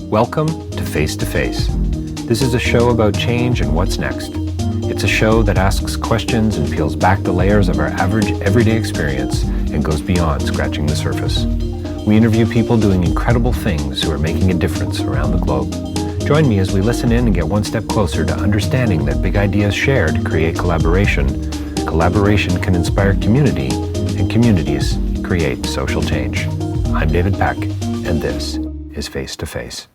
Welcome to Face2Face. This is a show about change and what's next. It's a show that asks questions and peels back the layers of our average everyday experience and goes beyond scratching the surface. We interview people doing incredible things who are making a difference around the globe. Join me as we listen in and get one step closer to understanding that big ideas shared create collaboration. Collaboration can inspire community, and communities create social change. I'm David Peck, and this is Face2Face.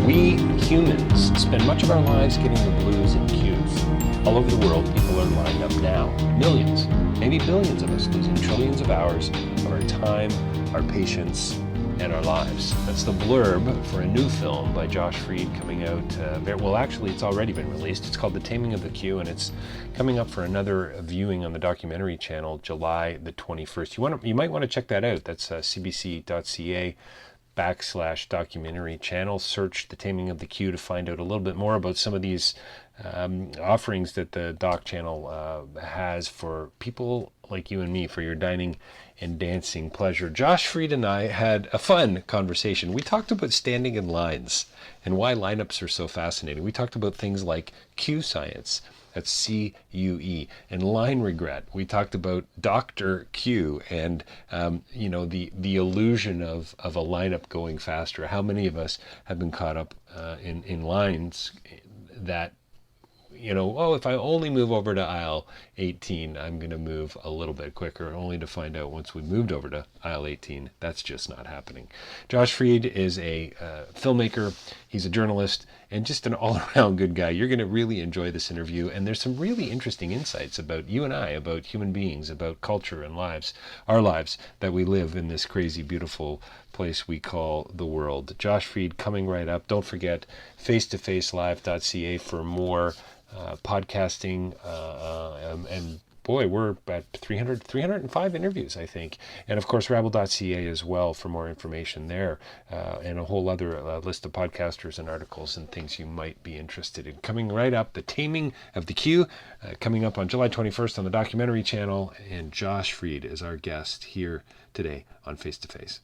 We humans spend much of our lives getting the blues in queues. All over the world, people are lined up now. Millions, maybe billions of us losing trillions of hours of our time, our patience, and our lives. That's the blurb for a new film by Josh Freed coming out, well actually it's already been released. It's called The Taming of the Queue, and it's coming up for another viewing on the documentary channel July the 21st. You might want to check that out. That's cbc.ca/documentary channel. Search The Taming of the Queue to find out a little bit more about some of these offerings that the doc channel has for people like you and me, for your dining and dancing pleasure. Josh Freed and I had a fun conversation. We talked about standing in lines and why lineups are so fascinating. We talked about things like queue science, that's C-U-E, and line regret. We talked about Dr. Q and the illusion of a lineup going faster. How many of us have been caught up in lines that, if I only move over to aisle 18, I'm going to move a little bit quicker, only to find out once we moved over to aisle 18, that's just not happening. Josh Freed is a filmmaker, he's a journalist, and just an all-around good guy. You're going to really enjoy this interview, and there's some really interesting insights about you and I, about human beings, about culture and lives, our lives, that we live in this crazy, beautiful place we call the world. Josh Freed coming right up. Don't forget face2facelive.ca for more podcasting, and boy, we're at 305 interviews, I think. And of course, rabble.ca as well for more information there, and a whole other list of podcasters and articles and things you might be interested in. Coming right up, The Taming of the Queue, coming up on July 21st on the documentary channel, and Josh Freed is our guest here today on Face2Face.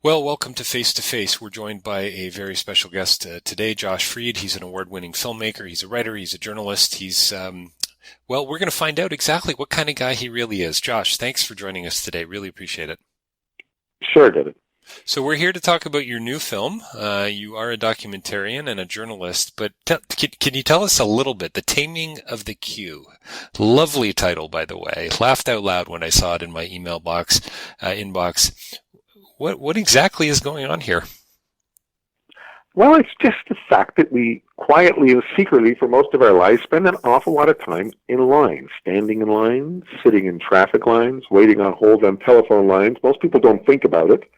Well, welcome to Face2Face. We're joined by a very special guest today, Josh Freed. He's an award-winning filmmaker. He's a writer. He's a journalist. He's, we're going to find out exactly what kind of guy he really is. Josh, thanks for joining us today. Really appreciate it. Sure, David. So we're here to talk about your new film. You are a documentarian and a journalist, but can you tell us a little bit? The Taming of the Queue. Lovely title, by the way. Laughed out loud when I saw it in my email inbox. What exactly is going on here? Well, it's just the fact that we quietly and secretly, for most of our lives, spend an awful lot of time in lines, standing in lines, sitting in traffic lines, waiting on hold on telephone lines. Most people don't think about it,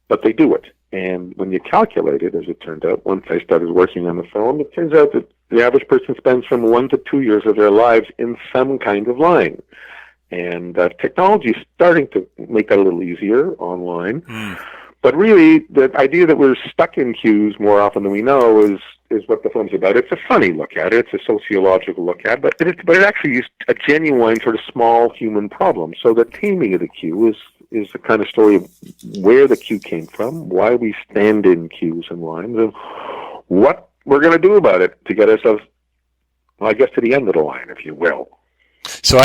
but they do it. And when you calculate it, as it turned out, once I started working on the film, it turns out that the average person spends from 1 to 2 years of their lives in some kind of line. And technology is starting to make that a little easier online. But really, the idea that we're stuck in queues more often than we know is what the film's about. It's a funny look at it. It's a sociological look at it. But it actually is a genuine sort of small human problem. So the taming of the queue is the kind of story of where the queue came from, why we stand in queues and lines, and what we're going to do about it to get ourselves, well, I guess, to the end of the line, if you will. So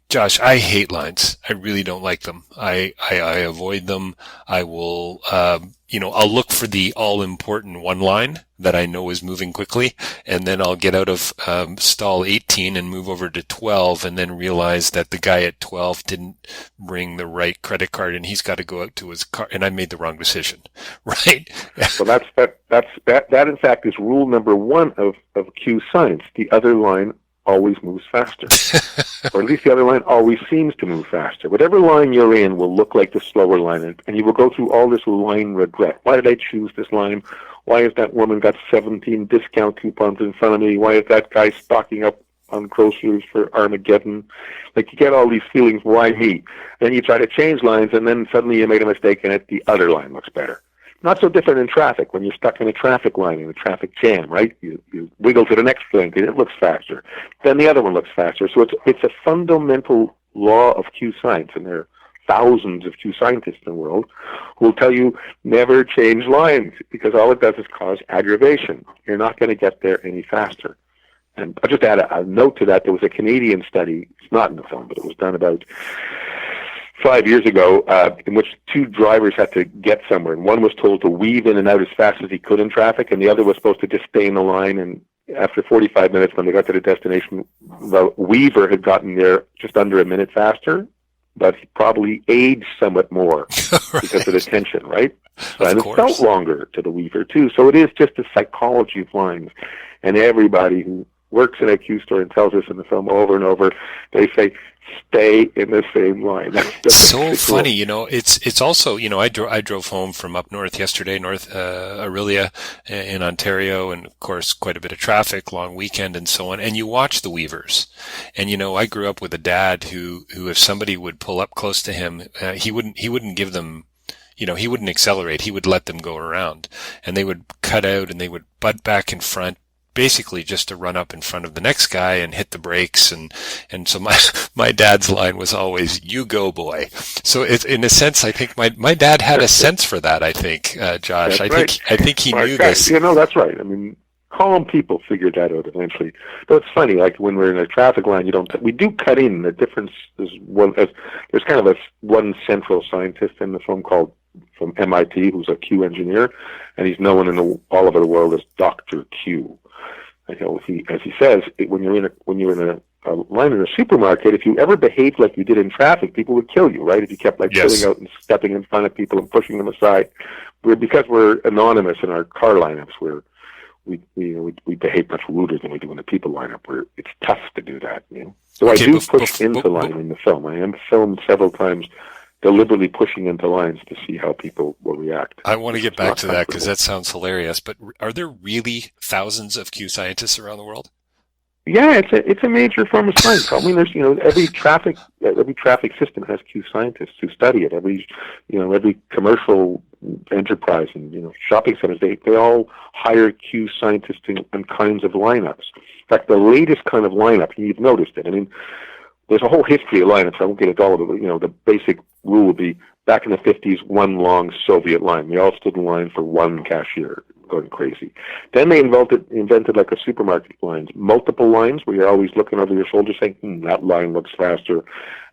Josh, I hate lines. I really don't like them. I avoid them. I will, I'll look for the all-important one line that I know is moving quickly, and then I'll get out of stall 18 and move over to 12, and then realize that the guy at 12 didn't bring the right credit card, and he's got to go out to his car, and I made the wrong decision, right? So that in fact is rule number 1 of queue science. The other line always moves faster. Or at least the other line always seems to move faster. Whatever line you're in will look like the slower line, and you will go through all this line regret. Why did I choose this line? Why has that woman got 17 discount coupons in front of me? Why is that guy stocking up on groceries for Armageddon? Like, you get all these feelings, why me? Then you try to change lines, and then suddenly you made a mistake, and the other line looks better. Not so different in traffic. When you're stuck in a traffic line, in a traffic jam, right? You wiggle to the next link and it looks faster. Then the other one looks faster. So it's a fundamental law of queue science, and there are thousands of queue scientists in the world who will tell you never change lines, because all it does is cause aggravation. You're not going to get there any faster. And I'll just add a note to that. There was a Canadian study, it's not in the film, but it was done about 5 years ago, in which two drivers had to get somewhere. And one was told to weave in and out as fast as he could in traffic, and the other was supposed to just stay in the line. And after 45 minutes, when they got to the destination, the weaver had gotten there just under a minute faster, but he probably aged somewhat more Right. because of the tension, right? And it course. felt longer to the weaver, too. So it is just the psychology of lines. And everybody who works in a queue store and tells us in the film over and over, they say, stay in the same line. That's so funny, you know. It's also, you know, I drove home from up north yesterday, North Aurelia in Ontario, and of course quite a bit of traffic, long weekend and so on. And you watch the weavers, and you know, I grew up with a dad who if somebody would pull up close to him, he wouldn't give them. You know, he wouldn't accelerate. He would let them go around, and they would cut out and they would butt back in front, basically just to run up in front of the next guy and hit the brakes. And so my dad's line was always, "You go, boy." So it's, in a sense, I think my dad had a sense for that. I think, Josh, I think he knew this. You know, that's right. I mean, calm people figured that out eventually. But it's funny, like when we're in a traffic line, we do cut in. The difference is there's kind of one central scientist in the film from MIT, who's a Q engineer, and he's known all over the world as Dr. Q. You know, as he says, when you're in a line in a supermarket, if you ever behaved like you did in traffic, people would kill you, right? If you kept Yes. sitting out and stepping in front of people and pushing them aside. Because we're anonymous in our car lineups, we behave much ruder than we do in a people lineup. It's tough to do that, you know. So Okay, I do push into line in the film. I am filmed several times, deliberately pushing into lines to see how people will react. I want to get back to that because that sounds hilarious. But are there really thousands of Q scientists around the world? Yeah, it's a major form of science. I mean, there's, you know, every traffic system has Q scientists who study it. Every commercial enterprise and, you know, shopping centers, they all hire Q scientists in kinds of lineups. In fact, the latest kind of lineup, and you've noticed it. I mean, there's a whole history of lineups. I won't get into all of it, but, you know, the basic rule would be back in the 50s, one long Soviet line. We all stood in line for one cashier, going crazy. Then they invented like a supermarket lines, multiple lines where you're always looking over your shoulder saying, that line looks faster.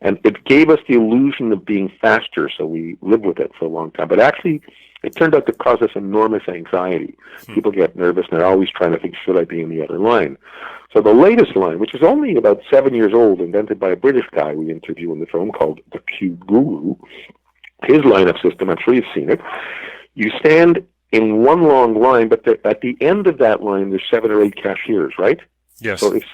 And it gave us the illusion of being faster, so we lived with it for a long time. But actually, it turned out to cause us enormous anxiety. People get nervous and they're always trying to think, should I be in the other line? So the latest line, which is only about 7 years old, invented by a British guy we interview in the film called the Q Guru, his lineup system, I'm sure you've seen it. You stand in one long line, but at the end of that line, there's 7 or 8 cashiers, right? Yes. So if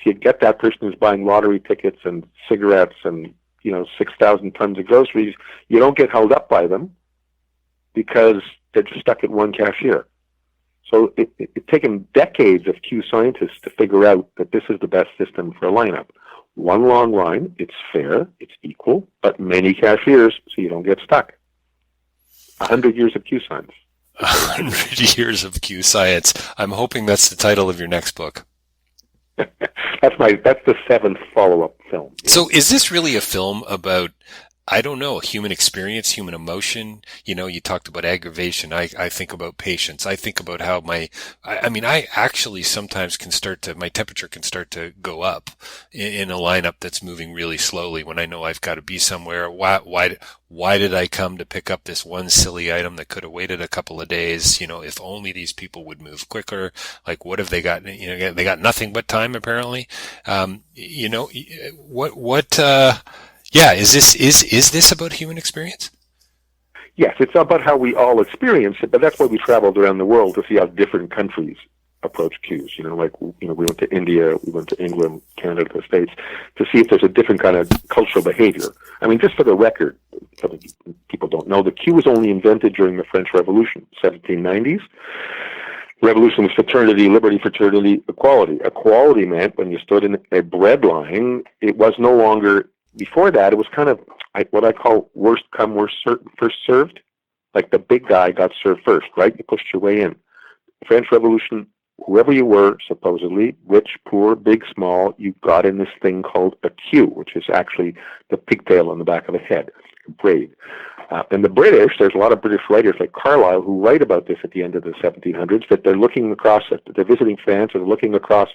you get that person who's buying lottery tickets and cigarettes and, you know, 6,000 tons of groceries, you don't get held up by them because they're just stuck at one cashier. So it's taken decades of Q scientists to figure out that this is the best system for a lineup. One long line, it's fair, it's equal, but many cashiers so you don't get stuck. 100 years of Q science. 100 years of Q science. I'm hoping that's the title of your next book. That's the 7th follow-up film. So is this really a film about, I don't know, human experience, human emotion? You know, you talked about aggravation. I think about patience. I think about how I actually sometimes my temperature can start to go up in a lineup that's moving really slowly when I know I've got to be somewhere. Why did I come to pick up this one silly item that could have waited a couple of days? You know, if only these people would move quicker. Like, what have they got? You know, they got nothing but time, apparently. You know, yeah, is this about human experience? Yes, it's about how we all experience it, but that's why we traveled around the world to see how different countries approach queues. You know, like, you know, we went to India, we went to England, Canada, the States, to see if there's a different kind of cultural behavior. I mean, just for the record, people don't know, the queue was only invented during the French Revolution, 1790s. Revolution was fraternity, liberty, fraternity, equality. Equality meant when you stood in a bread line, it was no longer. Before that, it was kind of what I call worst come, first served. Like the big guy got served first, right? You pushed your way in. The French Revolution whoever you were, supposedly, rich, poor, big, small, you got in this thing called a queue, which is actually the pigtail on the back of a head, a braid. And the British, there's a lot of British writers like Carlyle who write about this at the end of the 1700s, that they're looking across, they're visiting France, or they're looking across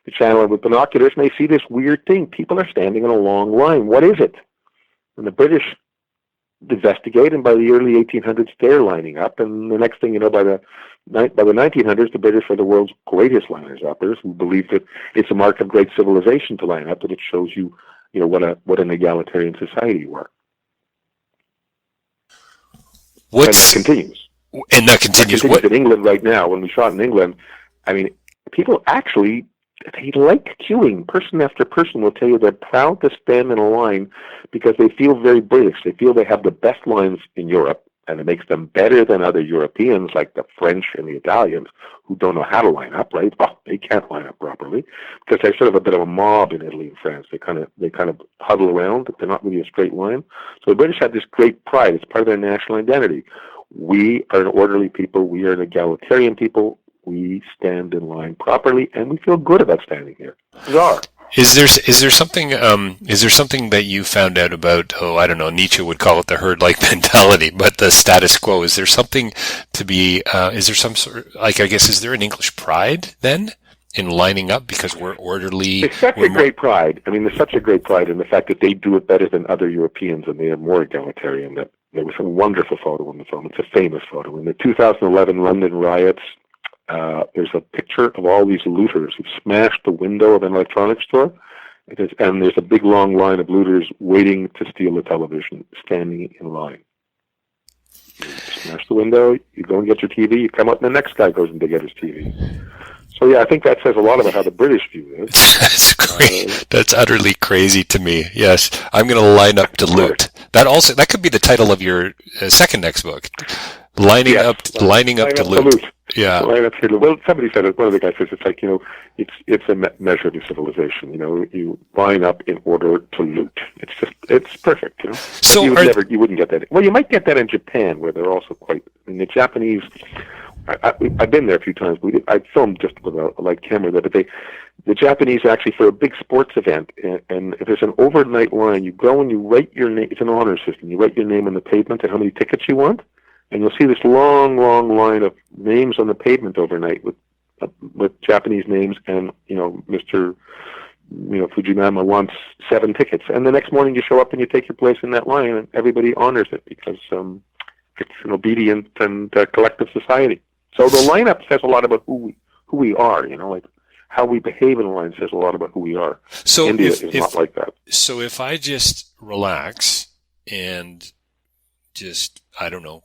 the channel with binoculars, and they see this weird thing. People are standing in a long line. What is it? And the British investigate, and by the early 1800s, they're lining up. And the next thing you know, by the 1900s, the British are the world's greatest liners-uppers, who believe that it's a mark of great civilization to line up, that it shows you, what an egalitarian society you are. And that continues. And that continues. What in England right now? When we shot in England, I mean, people actually, they like queuing. Person after person will tell you they're proud to stand in a line because they feel very British. They feel they have the best lines in Europe, and it makes them better than other Europeans like the French and the Italians, who don't know how to line up, right? Oh, they can't line up properly because they're sort of a bit of a mob in Italy and France. They kind of huddle around. They're not really a straight line. So the British have this great pride. It's part of their national identity. We are an orderly people. We are an egalitarian people. We stand in line properly, and we feel good about standing here. Bizarre. Is there something that you found out about? Oh, I don't know. Nietzsche would call it the herd-like mentality, but the status quo. Is there something to be? Is there some sort of, I guess, is there an English pride then in lining up because we're orderly? It's such a great pride. I mean, there's such a great pride in the fact that they do it better than other Europeans, and they are more egalitarian. That there was a wonderful photo in the film. It's a famous photo in the 2011 London riots. There's a picture of all these looters who smashed the window of an electronics store, and there's a big long line of looters waiting to steal the television, standing in line. You smash the window, you go and get your TV, you come out, and the next guy goes in to get his TV. So yeah, I think that says a lot about how the British view this. That's great. That's utterly crazy to me. Yes, I'm going to line up to loot. That could be the title of your second next book. Lining up to loot. Yeah. Well, somebody said it. One of the guys says it's like, it's a measure of civilization. You line up in order to loot. It's perfect. So you wouldn't get that. Well, you might get that in Japan, where they're also quite. I mean, the Japanese. I've been there a few times. I filmed just with a light camera there, but the Japanese actually, for a big sports event, and if there's an overnight line, you go and you write your name. It's an honor system. You write your name on the pavement and how many tickets you want. And you'll see this long, long line of names on the pavement overnight with Japanese names, and Mr. Fujinama wants 7 tickets. And the next morning you show up and you take your place in that line, and everybody honors it because it's an obedient and collective society. So the lineup says a lot about who we are. Like how we behave in a line says a lot about who we are. So India is not like that. So if I just relax and just, I don't know,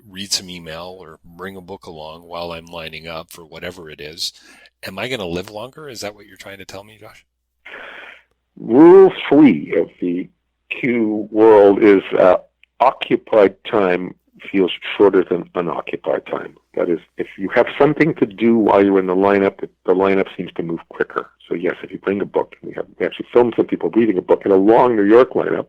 read some email or bring a book along while I'm lining up for whatever it is, am I going to live longer? Is that what you're trying to tell me, Josh? Rule 3 of the queue world is occupied time feels shorter than unoccupied time. That is, if you have something to do while you're in the lineup seems to move quicker. So yes, if you bring a book, we actually filmed some people reading a book in a long New York lineup.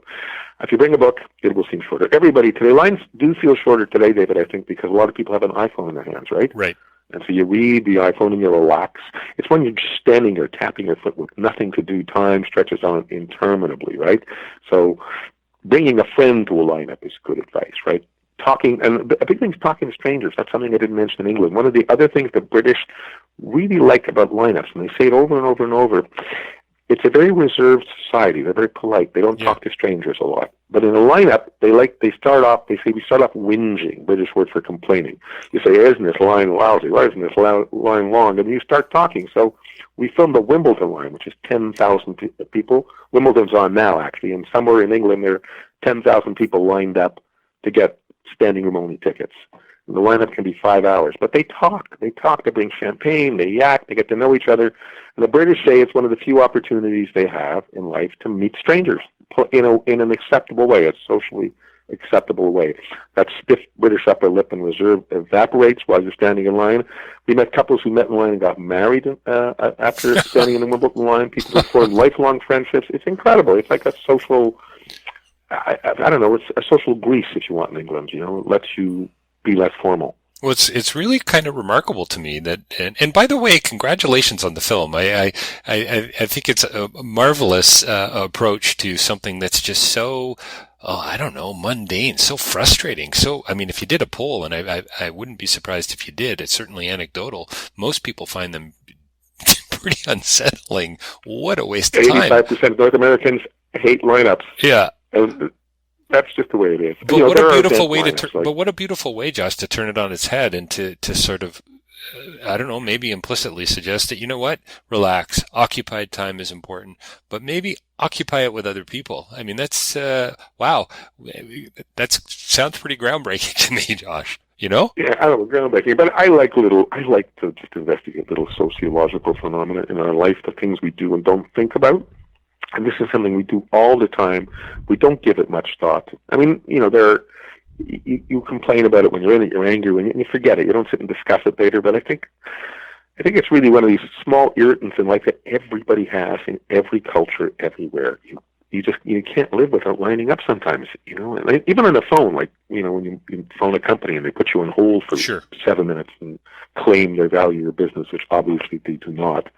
If you bring a book, it will seem shorter. Everybody today, lines do feel shorter today, David, I think, because a lot of people have an iPhone in their hands, right? Right. And so you read the iPhone and you relax. It's when you're just standing there tapping your foot with nothing to do. Time stretches on interminably, right? So bringing a friend to a lineup is good advice, right? Talking, and a big thing is talking to strangers. That's something I didn't mention in England. One of the other things the British really like about lineups, and they say it over and over and over, it's a very reserved society. They're very polite. They don't talk to strangers a lot. But in a lineup, we start off whinging, British word for complaining. You say, isn't this line lousy? Why isn't this line long? And you start talking. So we filmed the Wimbledon line, which is 10,000 people. Wimbledon's on now, actually, and somewhere in England there are 10,000 people lined up to get standing room only tickets. And the lineup can be 5 hours, but they talk. They bring champagne, they yak, they get to know each other. And the British say it's one of the few opportunities they have in life to meet strangers in an acceptable way, a socially acceptable way. That stiff British upper lip and reserve evaporates while you're standing in line. We met couples who met in line and got married after standing in the Wimbledon line. People who formed lifelong friendships. It's incredible. It's like a social, I don't know, it's a social Greece, if you want, in England. It lets you be less formal. Well, it's really kind of remarkable to me that, and by the way, congratulations on the film. I think it's a marvelous approach to something that's just so, oh, I don't know, mundane, so frustrating. So, I mean, if you did a poll, and I wouldn't be surprised if you did, it's certainly anecdotal. Most people find them pretty unsettling. What a waste of time. 85% of North Americans hate lineups. Yeah. And that's just the way it is. But what a beautiful way but what a beautiful way, Josh, to turn it on its head and to sort of, I don't know, maybe implicitly suggest that, you know what, relax. Occupied time is important, but maybe occupy it with other people. I mean, that's, wow. That sounds pretty groundbreaking to me, Josh. You know? Yeah, I don't know, groundbreaking, but I like to just investigate little sociological phenomena in our life, the things we do and don't think about. And this is something we do all the time. We don't give it much thought. I mean, you know, you complain about it when you're in it, you're angry, and you forget it. You don't sit and discuss it later. But I think it's really one of these small irritants in life that everybody has in every culture, everywhere. You can't live without lining up sometimes, you know. And even on the phone, like, you know, when you phone a company and they put you on hold for 7 minutes and claim they value your business, which obviously they do not.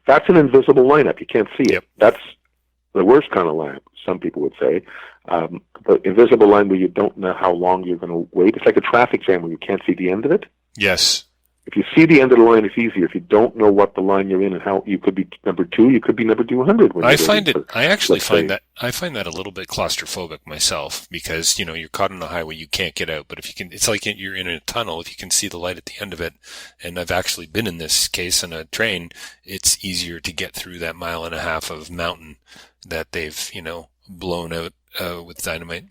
That's an invisible lineup. You can't see it. That's the worst kind of line, some people would say. The invisible line where you don't know how long you're going to wait. It's like a traffic jam where you can't see the end of it. Yes. If you see the end of the line, it's easier. If you don't know what the line you're in and how you could be number 2, you could be number 200. I find that a little bit claustrophobic myself, because, you know, you're caught on a highway, you can't get out. But if you can, it's like you're in a tunnel. If you can see the light at the end of it, and I've actually been in this case in a train, it's easier to get through that 1.5 miles of mountain that they've, you know, blown out with dynamite.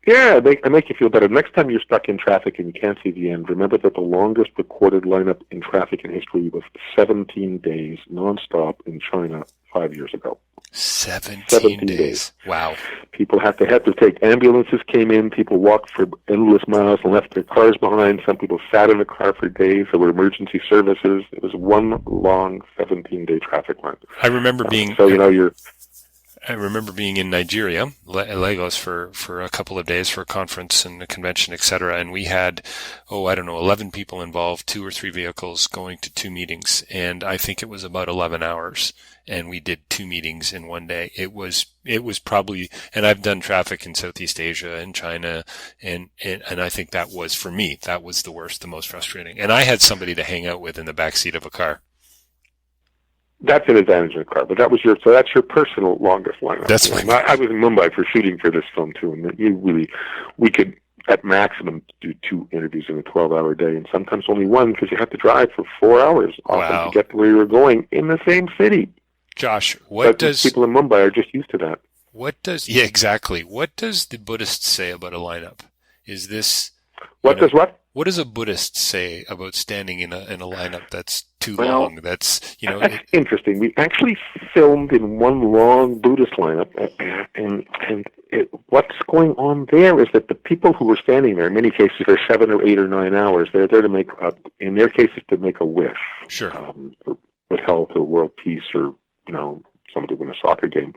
Yeah, they make you feel better. Next time you're stuck in traffic and you can't see the end, remember that the longest recorded lineup in traffic in history was 17 days nonstop in China 5 years ago. 17 days. Wow. People had to take ambulances came in. People walked for endless miles and left their cars behind. Some people sat in the car for days. There were emergency services. It was one long 17-day traffic line. I remember being... So, you know, I remember being in Nigeria, Lagos, for a couple of days for a conference and a convention, etc. And we had, 11 people involved, 2 or 3 vehicles going to 2 meetings. And I think it was about 11 hours. And we did 2 meetings in one day. It was probably, and I've done traffic in Southeast Asia and China. And I think that was, for me, that was the worst, the most frustrating. And I had somebody to hang out with in the back seat of a car. That's an advantage in the car, but that's your personal longest lineup. That's my. I was in Mumbai for shooting for this film too, and we could at maximum do 2 interviews in a 12-hour day, and sometimes only 1 because you have to drive for 4 hours often to get to where you were going in the same city. Josh, people in Mumbai are just used to that? Exactly. What does the Buddhist say about a lineup? Is this what? What does a Buddhist say about standing in a lineup that's too long? That's, you know... That's interesting. We actually filmed in one long Buddhist lineup, and what's going on there is that the people who were standing there, in many cases, for 7 or 8 or 9 hours, they're there to make, in their cases, to make a wish. Sure. For health or world peace or, you know, somebody win a soccer game.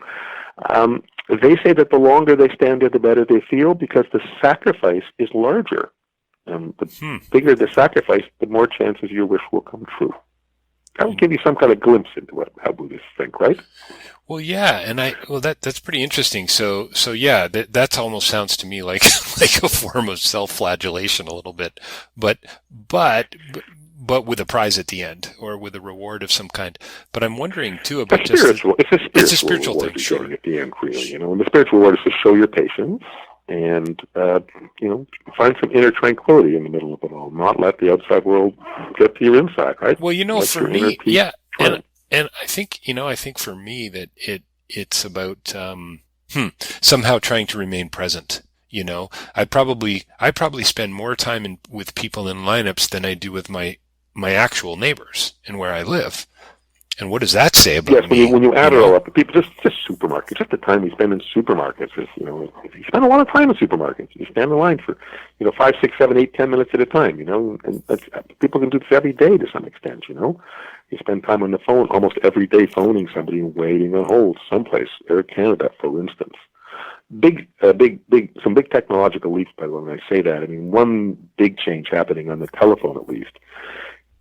They say that the longer they stand there, the better they feel, because the sacrifice is larger. The bigger the sacrifice, the more chances your wish will come true. That will give you some kind of glimpse into how Buddhists think, right? Well, yeah, and that's pretty interesting. So yeah, that almost sounds to me like a form of self-flagellation a little bit, but with a prize at the end, or with a reward of some kind. But I'm wondering too about it's a spiritual thing, sure. At the end, really, you know, and the spiritual reward is to show your patience. And, you know, find some inner tranquility in the middle of it all. Not let the outside world get to your inside, right? Well, you know, let for me, yeah. And I think for me that it's about, somehow trying to remain present. You know, I probably spend more time with people in lineups than I do with my actual neighbors and where I live. And what does that say about me? Yes, when you add it all up, people just supermarkets, just the time you spend in supermarkets is, you know, you spend a lot of time in supermarkets. You stand in line for, 5, 6, 7, 8, 10 minutes at a time, you know, and people can do this every day to some extent, you know. You spend time on the phone almost every day phoning somebody and waiting on hold someplace, Air Canada, for instance. some big technological leaps, by the way, when I say that. I mean, one big change happening on the telephone, at least,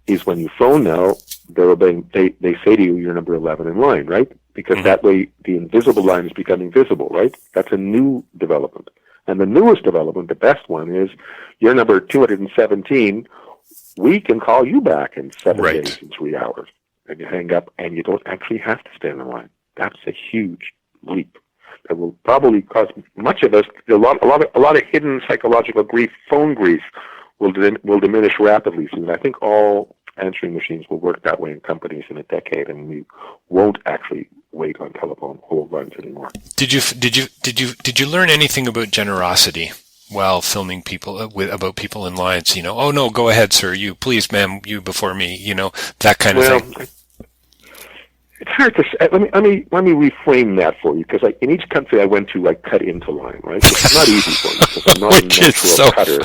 is when you phone now, they say to you, you're number 11 in line, right? Because that way the invisible line is becoming visible, right? That's a new development. And the newest development, the best one, is you're number 217. We can call you back in 7 days and 3 hours. And you hang up, and you don't actually have to stand in line. That's a huge leap. That will probably cause much of us a lot of hidden psychological grief, phone grief, will diminish rapidly soon. I think all answering machines will work that way in companies in a decade, and we won't actually wait on telephone hold lines anymore. Did you learn anything about generosity while filming people about people in lines? You know, oh no, go ahead, sir. You please, ma'am, you before me. You know, that kind of thing. It's hard to say. Let me reframe that for you, because in each country I went to, I cut into line, right? It's not easy for me, because I'm not a natural cutter.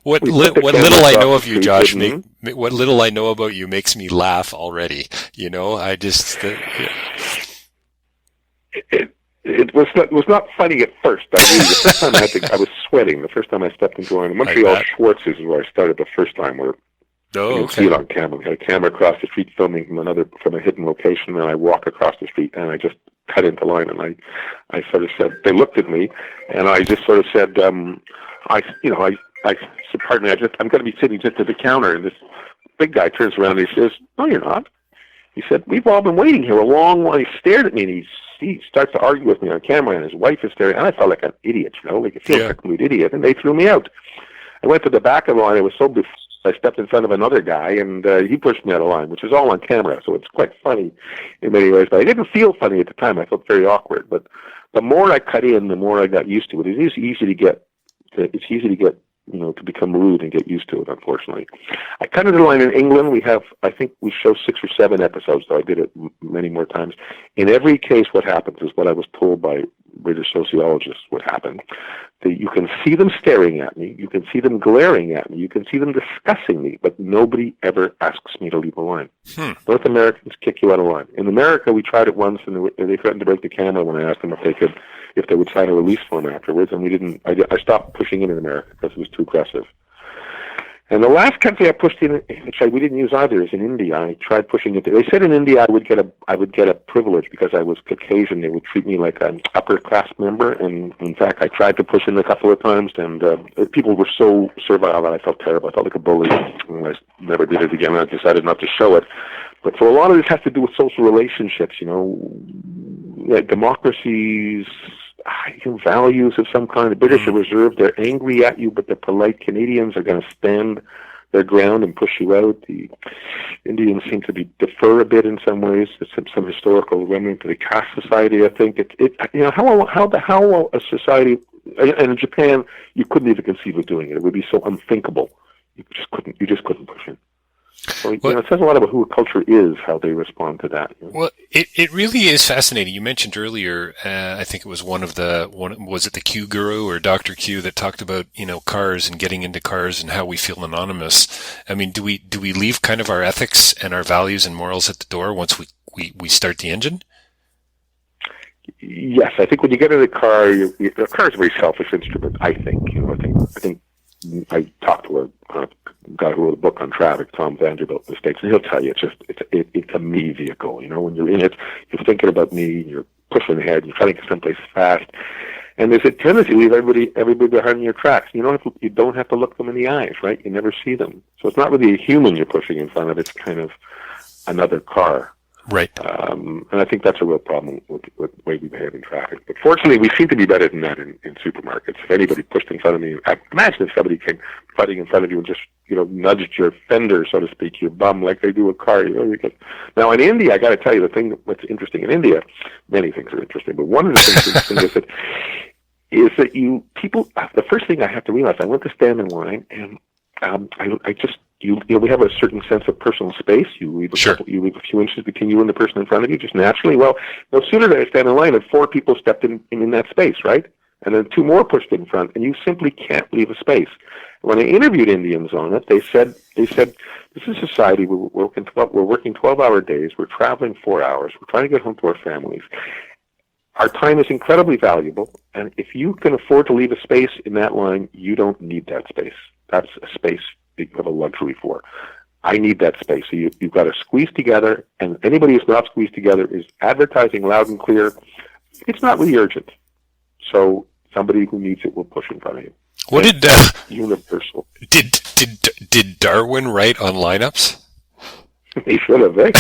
What little I know of you, Josh, what little I know about you makes me laugh already. You know, I just it was not funny at first. The first time I was sweating. The first time I stepped into line in Montreal, Schwartz is where I started the first time. Where you can see it on camera. We had a camera across the street filming from a hidden location, and I walk across the street, and I just cut into line, and I sort of said, they looked at me, and I just sort of said, I said, pardon me, I'm going to be sitting just at the counter, and this big guy turns around and he says, no, you're not. He said, we've all been waiting here a long while. He stared at me, and he starts to argue with me on camera, and his wife is staring, and I felt like an idiot, like a complete idiot, and they threw me out. I went to the back of the line. I was so I stepped in front of another guy, and he pushed me out of line, which is all on camera, so it's quite funny in many ways. But I didn't feel funny at the time. I felt very awkward. But the more I cut in, the more I got used to it. It is easy to get. It's easy to get, to become rude and get used to it, unfortunately. I cut into the line in England. I think we show 6 or 7 episodes, though I did it many more times. In every case, what happens is what I was told by British sociologists would happen. You can see them staring at me, you can see them glaring at me, you can see them discussing me, but nobody ever asks me to leave a line. North Americans kick you out of line. In America, we tried it once, and they threatened to break the camera when I asked them if they would sign a release form afterwards, and we didn't. I stopped pushing in America because it was too aggressive. And the last country I pushed in, which we didn't use either, is in India. I tried pushing it. They said in India I would get a privilege because I was Caucasian. They would treat me like an upper class member. And in fact, I tried to push in a couple of times, and people were so servile that I felt terrible. I felt like a bully. And I never did it again. I decided not to show it. But so a lot of this has to do with social relationships. Democracies. Values of some kind. The British are reserved. They're angry at you, but the polite Canadians are going to stand their ground and push you out. The Indians seem to defer a bit in some ways. It's some historical remnant to the caste society. I think how a society, and in Japan you couldn't even conceive of doing it. It would be so unthinkable. You just couldn't push in. So, it says a lot about who a culture is, how they respond to that. Well, it really is fascinating. You mentioned earlier, I think it was was it the Q Guru or Dr. Q that talked about, cars and getting into cars and how we feel anonymous. I mean, do we leave kind of our ethics and our values and morals at the door once we start the engine? Yes, I think when you get in a car, the car is a very selfish instrument. I think. I think I talked to a guy who wrote a book on traffic, Tom Vanderbilt, in the States, and he'll tell you it's a me vehicle. When you're in it, you're thinking about me, you're pushing ahead, you're trying to get someplace fast, and there's a tendency to leave everybody behind your tracks. You don't have to look them in the eyes, right? You never see them, so it's not really a human you're pushing in front of. It's kind of another car. Right. And I think that's a real problem with the way we behave in traffic. But fortunately, we seem to be better than that in supermarkets. If anybody pushed in front of me, imagine if somebody came putting in front of you and just, nudged your fender, so to speak, your bum, like they do a car. Now, in India, I got to tell you, the thing that's interesting in India, many things are interesting, but one of the things that's interesting is that the first thing I have to realize, I went to stand in line, and we have a certain sense of personal space. You leave a few inches between you and the person in front of you, just naturally. Well, no sooner did I stand in line, and 4 people stepped in that space, right? And then 2 more pushed in front, and you simply can't leave a space. When I interviewed Indians on it, they said, this is society. We're working 12-hour days. We're traveling 4 hours. We're trying to get home to our families. our time is incredibly valuable, and if you can afford to leave a space in that line, you don't need that space. That's a space that you have a luxury for. I need that space. So you've got to squeeze together, and anybody who's not squeezed together is advertising loud and clear. It's not really urgent. So somebody who needs it will push in front of you. What did universal? Did Darwin write on lineups? He should have, eh?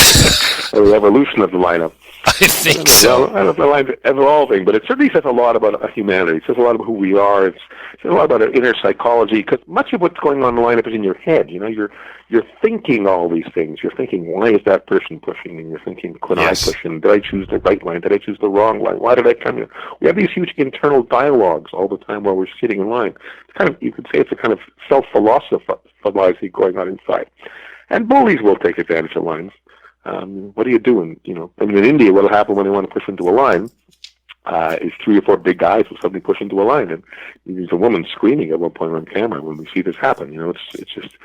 The evolution of the lineup. I think so. Well, I don't know if the line's evolving, but it certainly says a lot about humanity. It says a lot about who we are. It says a lot about our inner psychology, because much of what's going on in the lineup is in your head. You're thinking all these things. You're thinking, why is that person pushing? And you're thinking, could I push in? Did I choose the right line? Did I choose the wrong line? Why did I come here? We have these huge internal dialogues all the time while we're sitting in line. It's kind of, you could say it's a kind of self-philosophizing going on inside. And bullies will take advantage of lines. What are you doing? In India, what will happen when they want to push into a line is 3 or 4 big guys will suddenly push into a line, and there's a woman screaming at one point on camera when we see this happen. It's just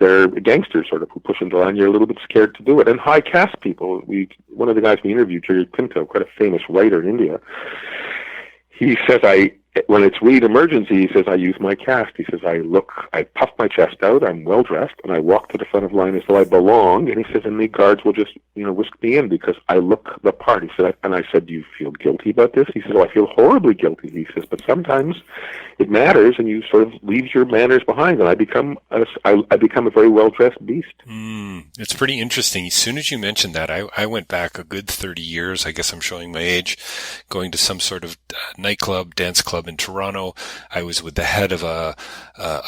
they're gangsters sort of who push into a line. You're a little bit scared to do it. And high caste people. One of the guys we interviewed, Jerry Pinto, quite a famous writer in India. He says, when it's really an emergency, he says, I use my caste. He says, I puff my chest out, I'm well dressed, and I walk to the front of the line as though I belong. And he says, and the guards will just, whisk me in because I look the part. He said, and I said, do you feel guilty about this? He says, I feel horribly guilty. He says, but sometimes it matters, and you sort of leave your manners behind, and I become a very well dressed beast. It's pretty interesting. As soon as you mentioned that, I went back a good 30 years. I guess I'm showing my age, going to some sort of nightclub, dance club in Toronto. I was with the head of a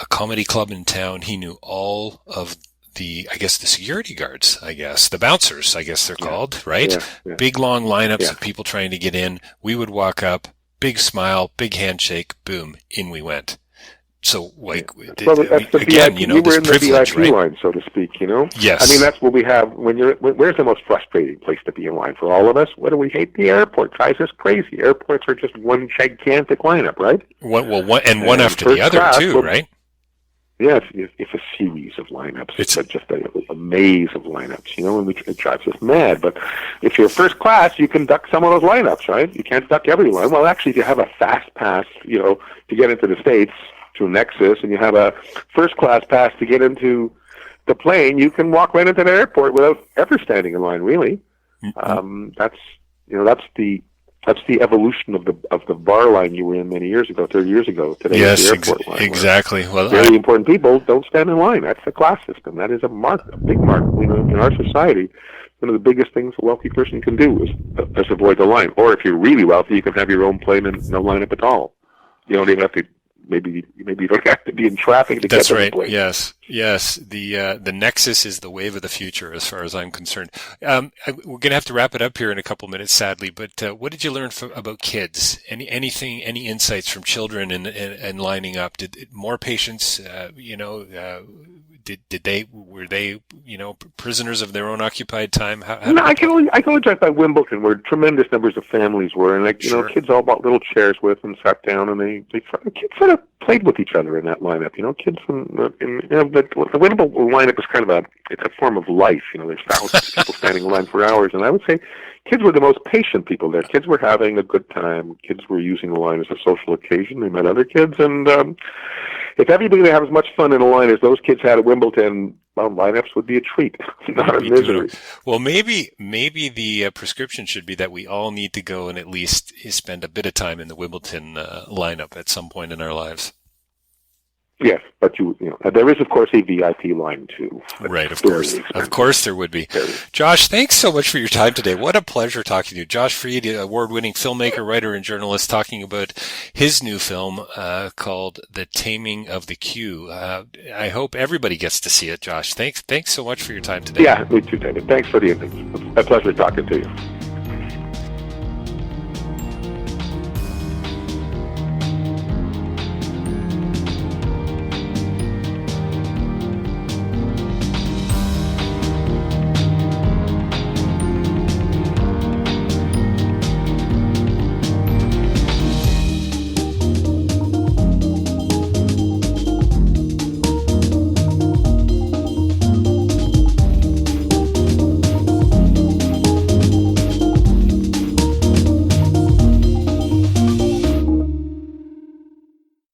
comedy club in town. He knew all of the security guards, the bouncers, they're called, right? Yeah. Big long lineups of people trying to get in. We would walk up, big smile, big handshake, boom, in we went. So, that's the again, VIP, this privilege, VIP right? line, so to speak, Yes. I mean, that's what we have where's the most frustrating place to be in line for all of us? What do we hate? The airport. Drives us crazy. Airports are just one gigantic lineup, right? One after the other, too, right? Yeah, it's a series of lineups. It's just a maze of lineups, and it drives us mad. But if you're first class, you can duck some of those lineups, right? You can't duck every line. Well, actually, if you have a fast pass, to get into the States to Nexus, and you have a first class pass to get into the plane, you can walk right into the airport without ever standing in line. Really, that's the evolution of the bar line you were in many years ago, 30 years ago. Today, yes, the airport line. Exactly. Well, very important people don't stand in line. That's the class system. That is a big mark. In our society, one of the biggest things a wealthy person can do is avoid the line. Or if you're really wealthy, you can have your own plane and no lineup at all. You don't even have to. Maybe you don't have to be in traffic to get to the plane. Yes. The Nexus is the wave of the future, as far as I'm concerned. We're going to have to wrap it up here in a couple minutes, sadly. But what did you learn about kids? Any insights from children and lining up? Did more patients? Were they prisoners of their own occupied time? I can only judge by Wimbledon, where tremendous numbers of families were, and kids all bought little chairs with and sat down, and kids sort of played with each other in that lineup. Kids the Wimbledon lineup is kind of it's a form of life. There's thousands of people standing in line for hours, and I would say kids were the most patient people there. Kids were having a good time. Kids were using the line as a social occasion. They met other kids, and if everybody would have as much fun in a line as those kids had at Wimbledon, well, lineups would be a treat, not a misery. Well, maybe the prescription should be that we all need to go and at least spend a bit of time in the Wimbledon lineup at some point in our lives. Yes, but there is, of course, a VIP line too. Right, of course. Of course there would be. Josh, thanks so much for your time today. What a pleasure talking to you. Josh Freed, award-winning filmmaker, writer, and journalist, talking about his new film called The Taming of the Queue. I hope everybody gets to see it, Josh. Thanks so much for your time today. Yeah, me too, David. Thanks for the interview. A pleasure talking to you.